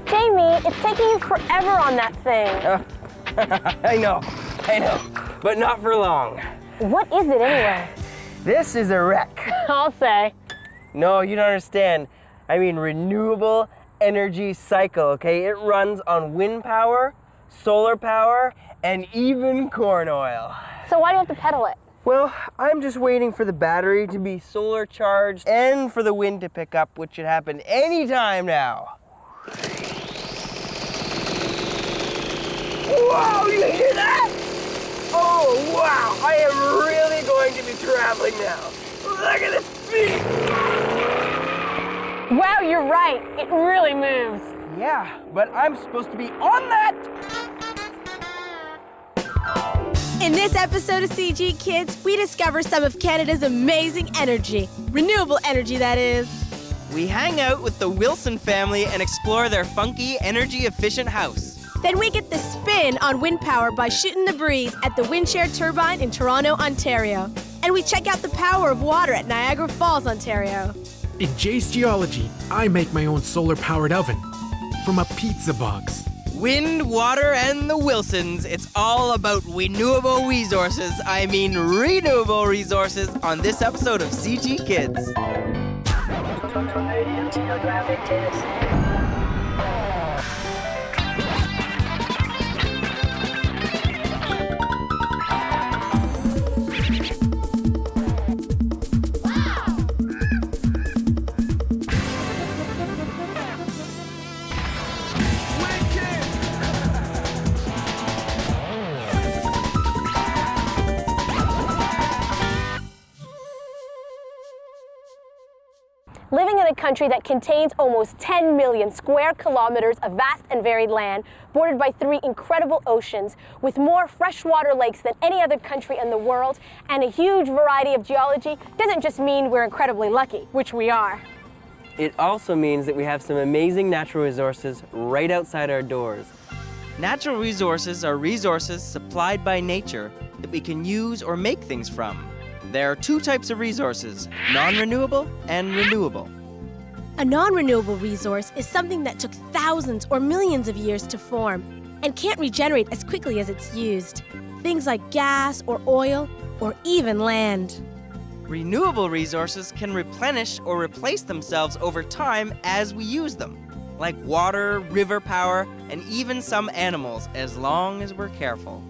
Jamie, it's taking you forever on that thing. I know, but not for long. What is it anyway? This is a wreck. I'll say. No, you don't understand. I mean renewable energy cycle, okay? It runs on wind power, solar power, and even corn oil. So why do you have to pedal it? Well, I'm just waiting for the battery to be solar charged and for the wind to pick up, which should happen anytime now. Whoa, you hear that? Oh, wow, I am really going to be traveling now. Look at this speed. Wow, you're right. It really moves. Yeah, but I'm supposed to be on that. In this episode of CG Kids, we discover some of Canada's amazing energy. Renewable energy, that is. We hang out with the Wilson family and explore their funky, energy-efficient house. Then we get the spin on wind power by shooting the breeze at the Windshare Turbine in Toronto, Ontario. And we check out the power of water at Niagara Falls, Ontario. In Jay's Geology, I make my own solar-powered oven from a pizza box. Wind, water, and the Wilsons. It's all about renewable resources. I mean renewable resources on this episode of CG Kids. Geographic Kids. Living in a country that contains almost 10 million square kilometers of vast and varied land, bordered by 3 incredible oceans, with more freshwater lakes than any other country in the world, and a huge variety of geology, doesn't just mean we're incredibly lucky, which we are. It also means that we have some amazing natural resources right outside our doors. Natural resources are resources supplied by nature that we can use or make things from. There are 2 types of resources, non-renewable and renewable. A non-renewable resource is something that took thousands or millions of years to form and can't regenerate as quickly as it's used. Things like gas or oil or even land. Renewable resources can replenish or replace themselves over time as we use them, like water, river power, and even some animals, as long as we're careful.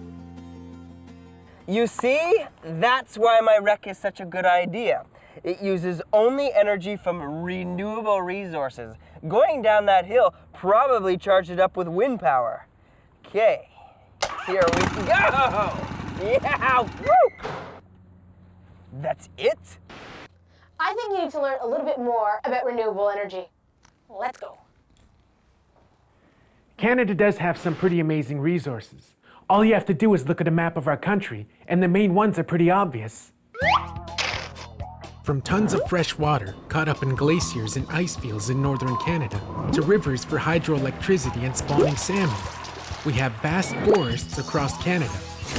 You see, that's why my wreck is such a good idea. It uses only energy from renewable resources. Going down that hill probably charged it up with wind power. Okay, here we go! Yeah, woo! That's it? I think you need to learn a little bit more about renewable energy. Let's go. Canada does have some pretty amazing resources. All you have to do is look at a map of our country, and the main ones are pretty obvious. From tons of fresh water caught up in glaciers and ice fields in northern Canada, to rivers for hydroelectricity and spawning salmon, we have vast forests across Canada,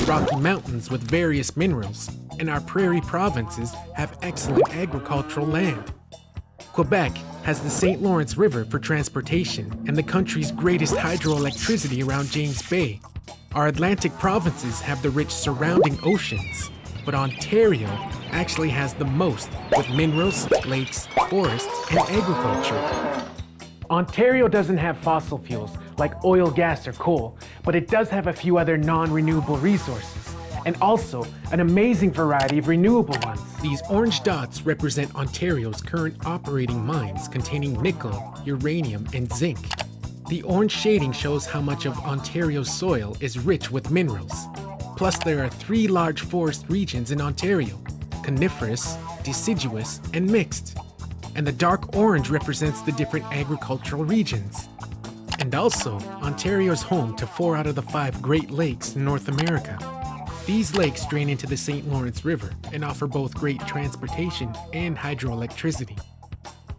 rocky mountains with various minerals, and our prairie provinces have excellent agricultural land. Quebec has the St. Lawrence River for transportation and the country's greatest hydroelectricity around James Bay. Our Atlantic provinces have the rich surrounding oceans, but Ontario actually has the most, with minerals, lakes, forests, and agriculture. Ontario doesn't have fossil fuels like oil, gas, or coal, but it does have a few other non-renewable resources, and also an amazing variety of renewable ones. These orange dots represent Ontario's current operating mines containing nickel, uranium, and zinc. The orange shading shows how much of Ontario's soil is rich with minerals. Plus, there are 3 large forest regions in Ontario: coniferous, deciduous, and mixed. And the dark orange represents the different agricultural regions. And also, Ontario is home to 4 out of the 5 Great Lakes in North America. These lakes drain into the St. Lawrence River and offer both great transportation and hydroelectricity.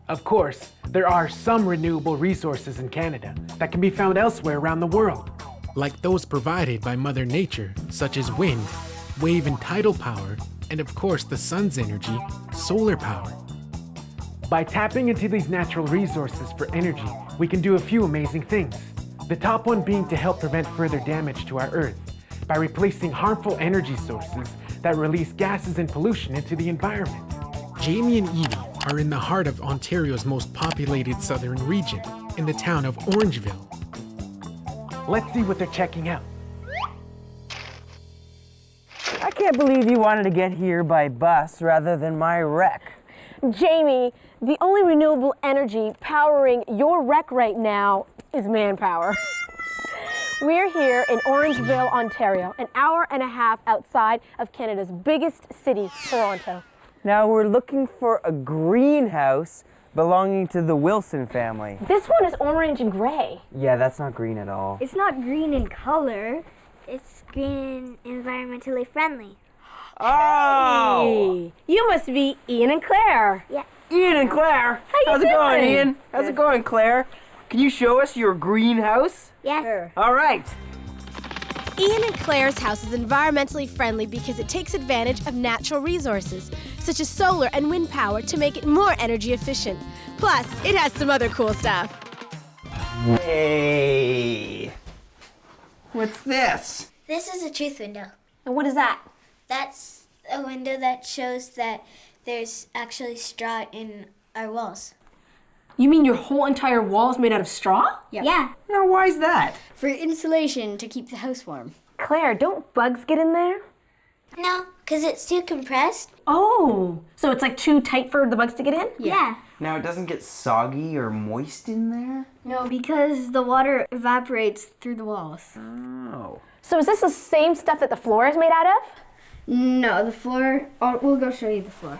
Of course, there are some renewable resources in Canada that can be found elsewhere around the world, like those provided by Mother Nature, such as wind, wave and tidal power, and of course the sun's energy, solar power. By tapping into these natural resources for energy, we can do a few amazing things. The top one being to help prevent further damage to our Earth by replacing harmful energy sources that release gases and pollution into the environment. Jamie and Edie are in the heart of Ontario's most populated southern region, in the town of Orangeville. Let's see what they're checking out. I can't believe you wanted to get here by bus rather than my wreck. Jamie, the only renewable energy powering your wreck right now is manpower. We're here in Orangeville, Ontario, an hour and a half outside of Canada's biggest city, Toronto. Now we're looking for a greenhouse belonging to the Wilson family. This one is orange and gray. Yeah, that's not green at all. It's not green in color. It's green and environmentally friendly. Oh! Hey, you must be Ian and Claire. Yeah. Ian and Claire! How's it going, doing? Ian? How's it going, Claire? Can you show us your greenhouse? Yes. All right. Ian and Claire's house is environmentally friendly because it takes advantage of natural resources, such as solar and wind power, to make it more energy efficient. Plus, it has some other cool stuff. Hey! What's this? This is a truth window. And what is that? That's a window that shows that there's actually straw in our walls. You mean your whole entire wall is made out of straw? Yeah. Now, why is that? For insulation to keep the house warm. Claire, don't bugs get in there? No, because it's too compressed. Oh, so it's like too tight for the bugs to get in? Yeah. Now, it doesn't get soggy or moist in there? No, because the water evaporates through the walls. Oh. So is this the same stuff that the floor is made out of? No, the floor, we'll go show you the floor.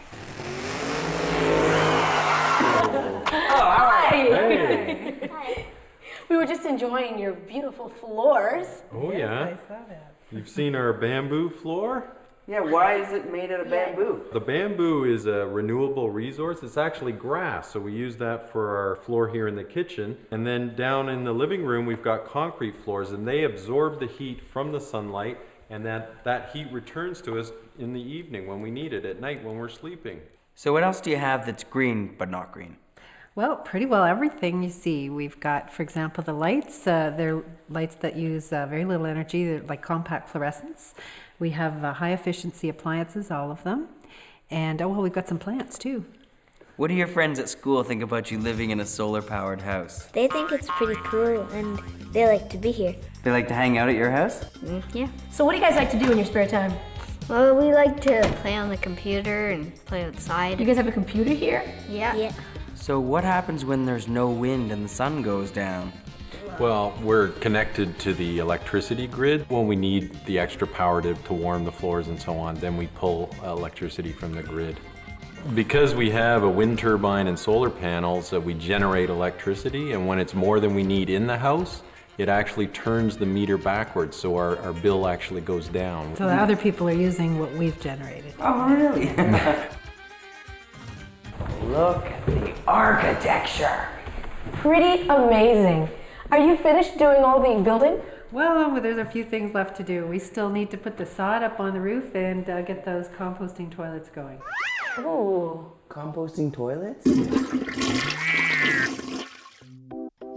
Hi. We were just enjoying your beautiful floors. Oh yeah. You've seen our bamboo floor? Yeah, why is it made out of bamboo? The bamboo is a renewable resource. It's actually grass, so we use that for our floor here in the kitchen. And then down in the living room, we've got concrete floors, and they absorb the heat from the sunlight, and that heat returns to us in the evening when we need it, at night when we're sleeping. So what else do you have that's green but not green? Well, pretty well everything you see. We've got, for example, the lights. They're lights that use very little energy. They're like compact fluorescents. We have high efficiency appliances, all of them. And, oh, well, we've got some plants too. What do your friends at school think about you living in a solar-powered house? They think it's pretty cool and they like to be here. They like to hang out at your house? Yeah. So what do you guys like to do in your spare time? Well, we like to play on the computer and play outside. You guys have a computer here? Yeah. So what happens when there's no wind and the sun goes down? Well, we're connected to the electricity grid. When we need the extra power to warm the floors and so on, then we pull electricity from the grid. Because we have a wind turbine and solar panels, we generate electricity, and when it's more than we need in the house, it actually turns the meter backwards, so our bill actually goes down. So other people are using what we've generated. Oh, really? Look at the architecture. Pretty amazing. Are you finished doing all the building? Well, there's a few things left to do. We still need to put the sod up on the roof and get those composting toilets going. Ooh. Composting toilets?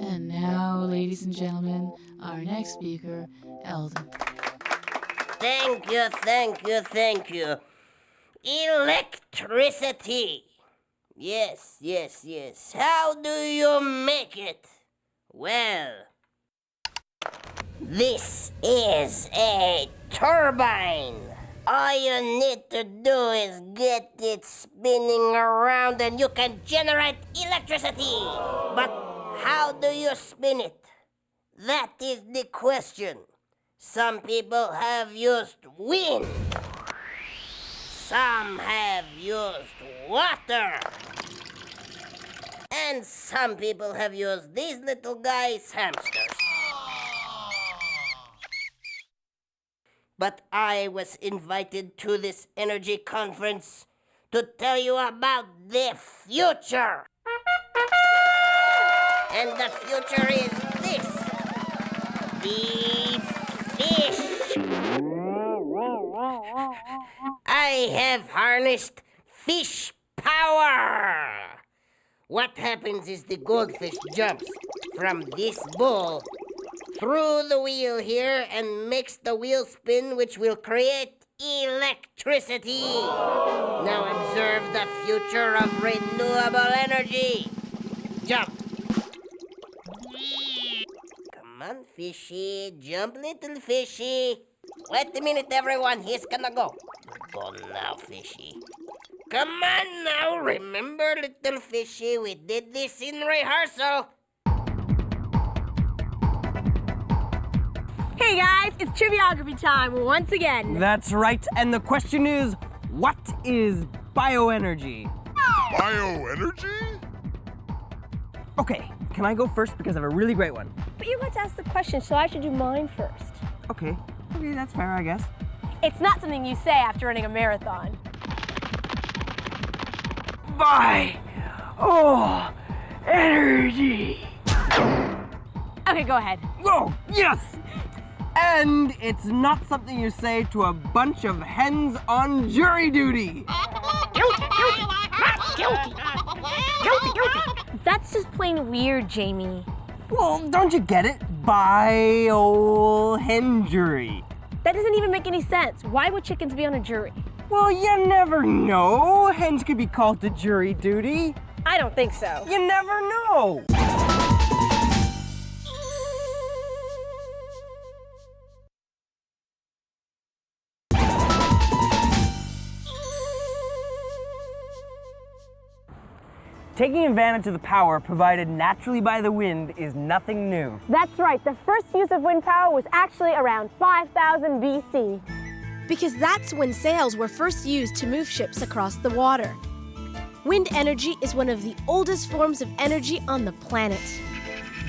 And now, ladies and gentlemen, our next speaker, Eldon. Thank you, thank you, thank you. Electricity. Yes, yes, yes. How do you make it? Well, this is a turbine. All you need to do is get it spinning around and you can generate electricity. But how do you spin it? That is the question. Some people have used wind. Some have used water. And some people have used these little guys, hamsters. But I was invited to this energy conference to tell you about the future. And the future is this. The fish. I have harnessed fish power. what happens is the goldfish jumps from this bowl through the wheel here and makes the wheel spin, which will create electricity. Now observe the future of renewable energy. Jump. Come on, fishy. Jump, little fishy. Wait a minute, everyone. He's gonna go. Go now, fishy. Come on now. Remember, little fishy, we did this in rehearsal. Hey guys, it's Triviography time once again. That's right, and the question is, what is bioenergy? Bioenergy? Okay, can I go first because I have a really great one? But you got to ask the question, so I should do mine first. Okay, that's fair, I guess. It's not something you say after running a marathon. Energy! Okay, go ahead. Oh, yes! And it's not something you say to a bunch of hens on jury duty. Guilty. That's just plain weird, Jamie. Well, don't you get it? Bio-hen jury. That doesn't even make any sense. Why would chickens be on a jury? Well, you never know. Hens could be called to jury duty. I don't think so. You never know. Taking advantage of the power provided naturally by the wind is nothing new. That's right. The first use of wind power was actually around 5000 BC. Because that's when sails were first used to move ships across the water. Wind energy is one of the oldest forms of energy on the planet.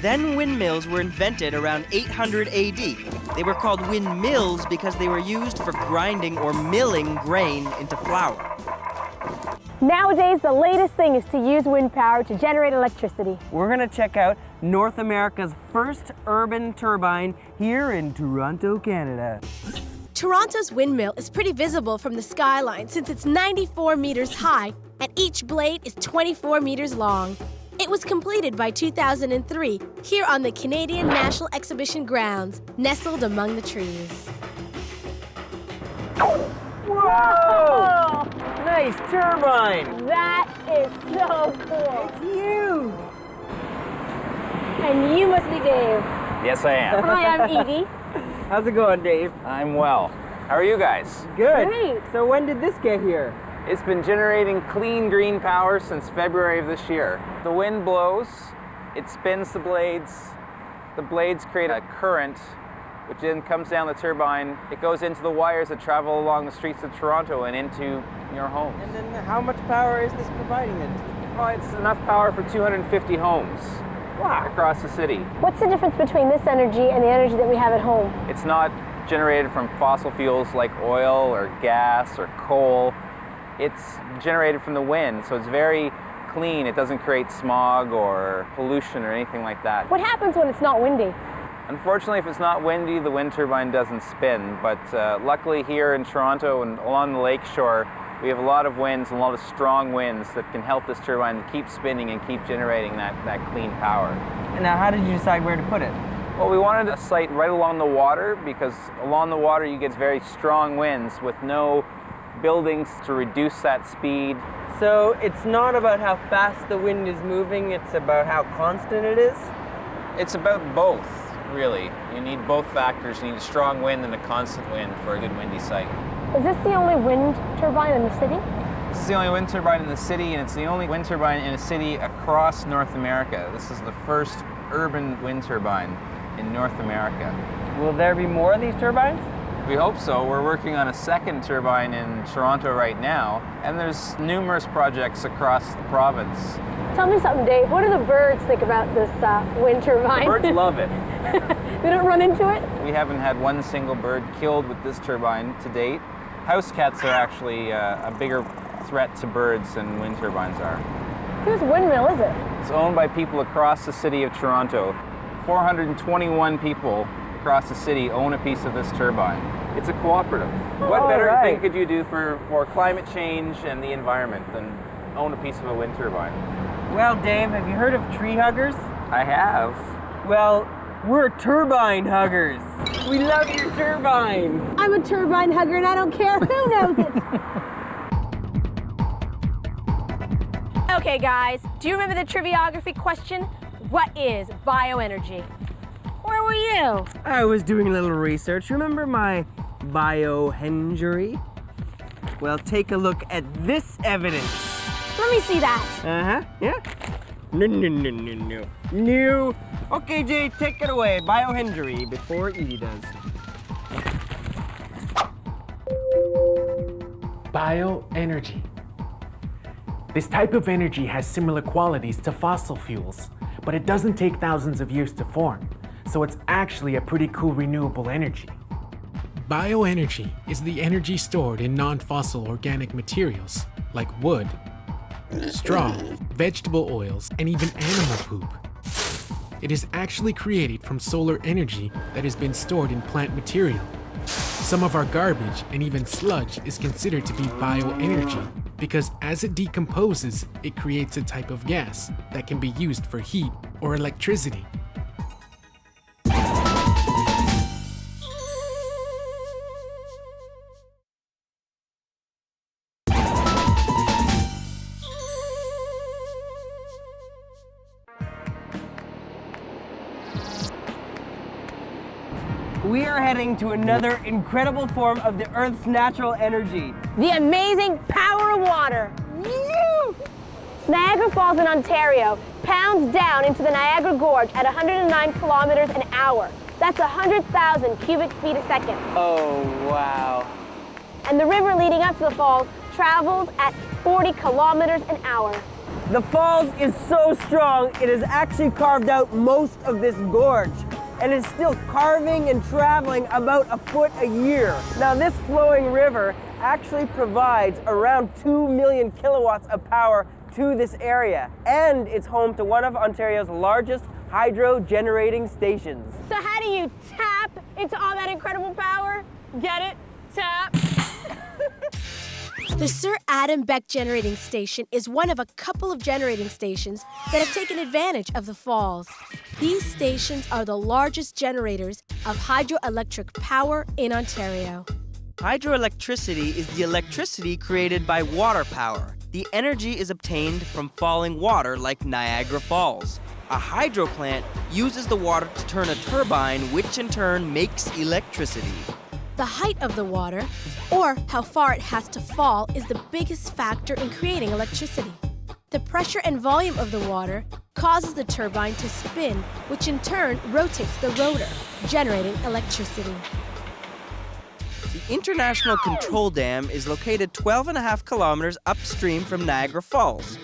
Then windmills were invented around 800 AD. They were called windmills because they were used for grinding or milling grain into flour. Nowadays, the latest thing is to use wind power to generate electricity. We're gonna check out North America's first urban turbine here in Toronto, Canada. Toronto's windmill is pretty visible from the skyline since it's 94 meters high and each blade is 24 meters long. It was completed by 2003 here on the Canadian National Exhibition grounds, nestled among the trees. Whoa! Nice turbine! That is so cool. It's huge! And you must be Dave. Yes, I am. Hi, I'm Edie. How's it going, Dave? I'm well. How are you guys? Good. Great. So when did this get here? It's been generating clean green power since February of this year. The wind blows, it spins the blades create a current, which then comes down the turbine. It goes into the wires that travel along the streets of Toronto and into your homes. And then how much power is this providing then? Well, it's enough power for 250 homes across the city. What's the difference between this energy and the energy that we have at home? It's not generated from fossil fuels like oil or gas or coal. It's generated from the wind, so it's very clean. It doesn't create smog or pollution or anything like that. What happens when it's not windy? Unfortunately, if it's not windy, the wind turbine doesn't spin. But luckily here in Toronto and along the lakeshore, we have a lot of winds and a lot of strong winds that can help this turbine to keep spinning and keep generating that clean power. And now how did you decide where to put it? Well, we wanted a site right along the water because along the water you get very strong winds with no buildings to reduce that speed. So it's not about how fast the wind is moving, it's about how constant it is? It's about both, really. You need both factors. You need a strong wind and a constant wind for a good windy site. Is this the only wind turbine in the city? This is the only wind turbine in the city, and it's the only wind turbine in a city across North America. This is the first urban wind turbine in North America. Will there be more of these turbines? We hope so. We're working on a second turbine in Toronto right now, and there's numerous projects across the province. Tell me something, Dave. What do the birds think about this wind turbine? The birds love it. They don't run into it? We haven't had one single bird killed with this turbine to date. House cats are actually a bigger threat to birds than wind turbines are. Whose windmill is it? It's owned by people across the city of Toronto. 421 people across the city own a piece of this turbine. It's a cooperative. What better thing could you do for climate change and the environment than own a piece of a wind turbine? Well, Dave, have you heard of tree huggers? I have. Well, we're turbine huggers. We love your turbine. I'm a turbine hugger and I don't care who knows it. Okay, guys, do you remember the triviography question? What is bioenergy? Where were you? I was doing a little research. Remember my biohengery? Well, take a look at this evidence. Let me see that. Uh-huh, yeah. No. Okay, Jay, take it away. Biohengery before E does. Bioenergy. This type of energy has similar qualities to fossil fuels, but it doesn't take thousands of years to form, so it's actually a pretty cool renewable energy. Bioenergy is the energy stored in non-fossil organic materials like wood, straw, vegetable oils, and even animal poop. It is actually created from solar energy that has been stored in plant material. Some of our garbage and even sludge is considered to be bioenergy because as it decomposes, it creates a type of gas that can be used for heat or electricity. We are heading to another incredible form of the Earth's natural energy. The amazing power of water. Niagara Falls in Ontario pounds down into the Niagara Gorge at 109 kilometers an hour. That's 100,000 cubic feet a second. Oh, wow. And the river leading up to the falls travels at 40 kilometers an hour. The falls is so strong, it has actually carved out most of this gorge and is still carving and traveling about a foot a year. Now, this flowing river actually provides around 2 million kilowatts of power to this area, and it's home to one of Ontario's largest hydro generating stations. So how do you tap into all that incredible power? Get it? Tap. The Sir Adam Beck Generating Station is one of a couple of generating stations that have taken advantage of the falls. These stations are the largest generators of hydroelectric power in Ontario. Hydroelectricity is the electricity created by water power. The energy is obtained from falling water like Niagara Falls. A hydro plant uses the water to turn a turbine, which in turn makes electricity. The height of the water, or how far it has to fall, is the biggest factor in creating electricity. The pressure and volume of the water causes the turbine to spin, which in turn rotates the rotor, generating electricity. The International Control Dam is located 12.5 kilometers upstream from Niagara Falls.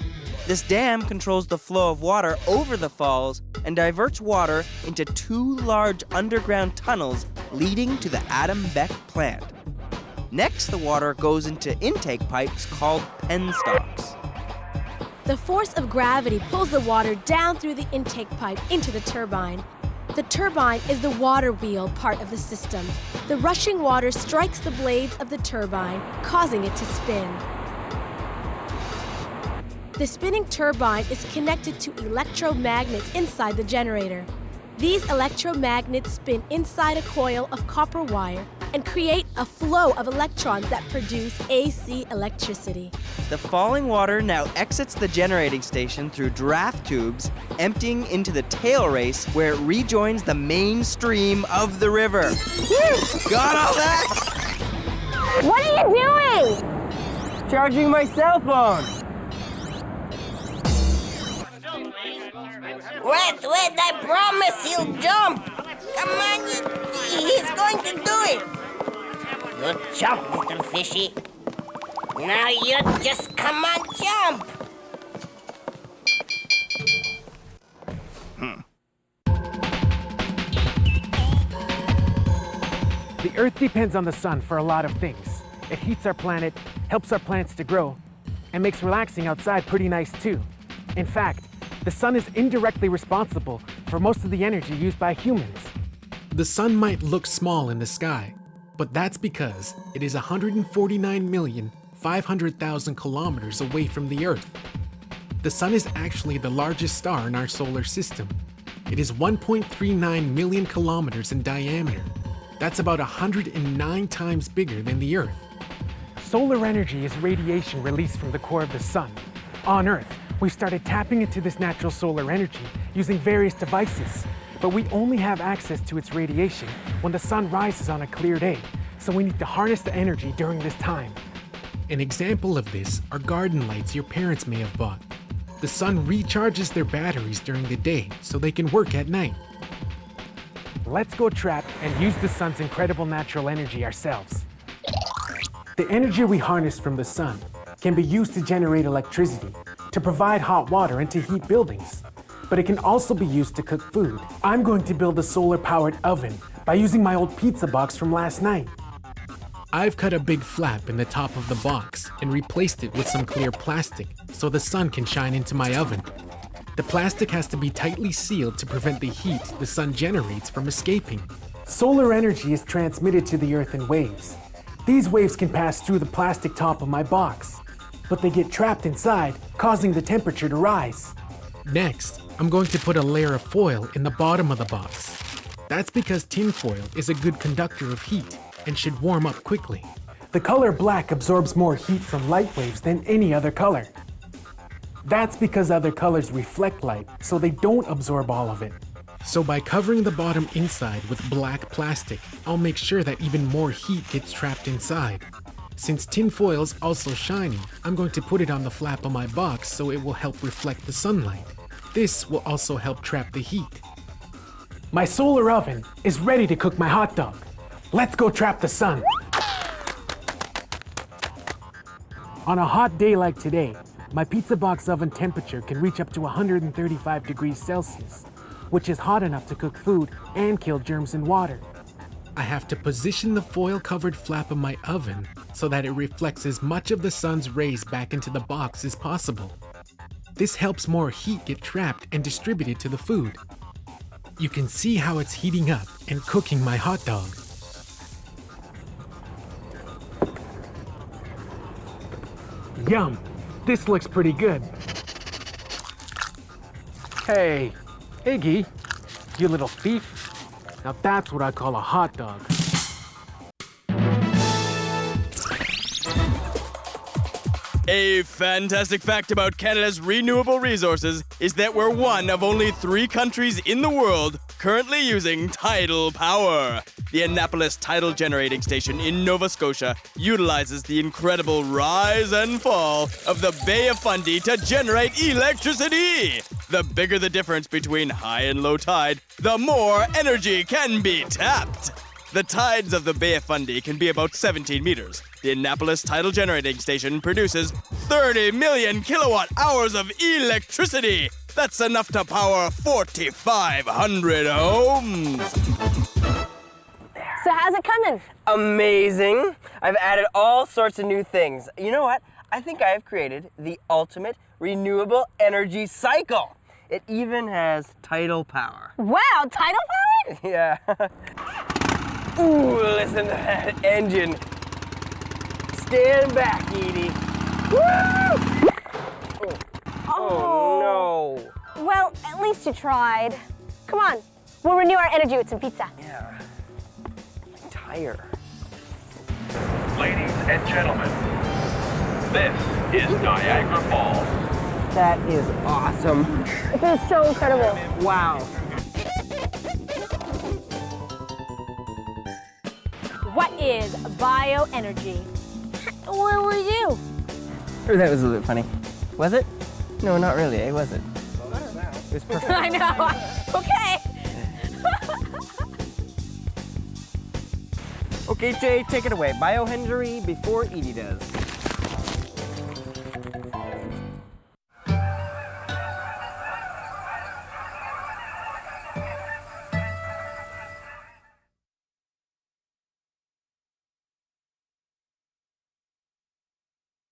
This dam controls the flow of water over the falls and diverts water into 2 large underground tunnels leading to the Adam Beck plant. Next, the water goes into intake pipes called penstocks. The force of gravity pulls the water down through the intake pipe into the turbine. The turbine is the water wheel part of the system. The rushing water strikes the blades of the turbine, causing it to spin. The spinning turbine is connected to electromagnets inside the generator. These electromagnets spin inside a coil of copper wire and create a flow of electrons that produce AC electricity. The falling water now exits the generating station through draft tubes, emptying into the tail race where it rejoins the main stream of the river. Got all that? What are you doing? Charging my cell phone. Wait, I promise he'll jump. Come on, he's going to do it. You jump, little fishy. Now you just come on, jump. The Earth depends on the sun for a lot of things. It heats our planet, helps our plants to grow, and makes relaxing outside pretty nice too. In fact, the sun is indirectly responsible for most of the energy used by humans. The sun might look small in the sky, but that's because it is 149,500,000 kilometers away from the Earth. The sun is actually the largest star in our solar system. It is 1.39 million kilometers in diameter. That's about 109 times bigger than the Earth. Solar energy is radiation released from the core of the sun. On Earth, we started tapping into this natural solar energy using various devices, but we only have access to its radiation when the sun rises on a clear day, so we need to harness the energy during this time. An example of this are garden lights your parents may have bought. The sun recharges their batteries during the day so they can work at night. Let's go trap and use the sun's incredible natural energy ourselves. The energy we harness from the sun can be used to generate electricity, to provide hot water and to heat buildings. But it can also be used to cook food. I'm going to build a solar-powered oven by using my old pizza box from last night. I've cut a big flap in the top of the box and replaced it with some clear plastic so the sun can shine into my oven. The plastic has to be tightly sealed to prevent the heat the sun generates from escaping. Solar energy is transmitted to the Earth in waves. These waves can pass through the plastic top of my box, but they get trapped inside, causing the temperature to rise. Next, I'm going to put a layer of foil in the bottom of the box. That's because tin foil is a good conductor of heat and should warm up quickly. The color black absorbs more heat from light waves than any other color. That's because other colors reflect light, so they don't absorb all of it. So by covering the bottom inside with black plastic, I'll make sure that even more heat gets trapped inside. Since tin foil's also shiny, I'm going to put it on the flap of my box so it will help reflect the sunlight. This will also help trap the heat. My solar oven is ready to cook my hot dog. Let's go trap the sun. On a hot day like today, my pizza box oven temperature can reach up to 135 degrees Celsius, which is hot enough to cook food and kill germs in water. I have to position the foil-covered flap of my oven so that it reflects as much of the sun's rays back into the box as possible. This helps more heat get trapped and distributed to the food. You can see how it's heating up and cooking my hot dog. Yum! This looks pretty good. Hey, Iggy, you little thief. Now that's what I call a hot dog. A fantastic fact about Canada's renewable resources is that we're one of only 3 countries in the world currently using tidal power. The Annapolis Tidal Generating Station in Nova Scotia utilizes the incredible rise and fall of the Bay of Fundy to generate electricity. The bigger the difference between high and low tide, the more energy can be tapped. The tides of the Bay of Fundy can be about 17 meters. The Annapolis Tidal Generating Station produces 30 million kilowatt hours of electricity. That's enough to power 4,500 homes. So how's it coming? Amazing. I've added all sorts of new things. You know what? I think I have created the ultimate renewable energy cycle. It even has tidal power. Wow, tidal power? Yeah. Ooh, listen to that engine. Stand back, Edie. Woo! Oh no. Well, at least you tried. Come on, we'll renew our energy with some pizza. Yeah. Tire. Ladies and gentlemen, this is Niagara Falls. That is awesome. It is so incredible. Wow. What is bioenergy? What were you? That was a little bit funny. Was it? No, not really, was it? It was perfect. I know. Okay. Okay, Jay, take it away. Bioenergy before Edie does.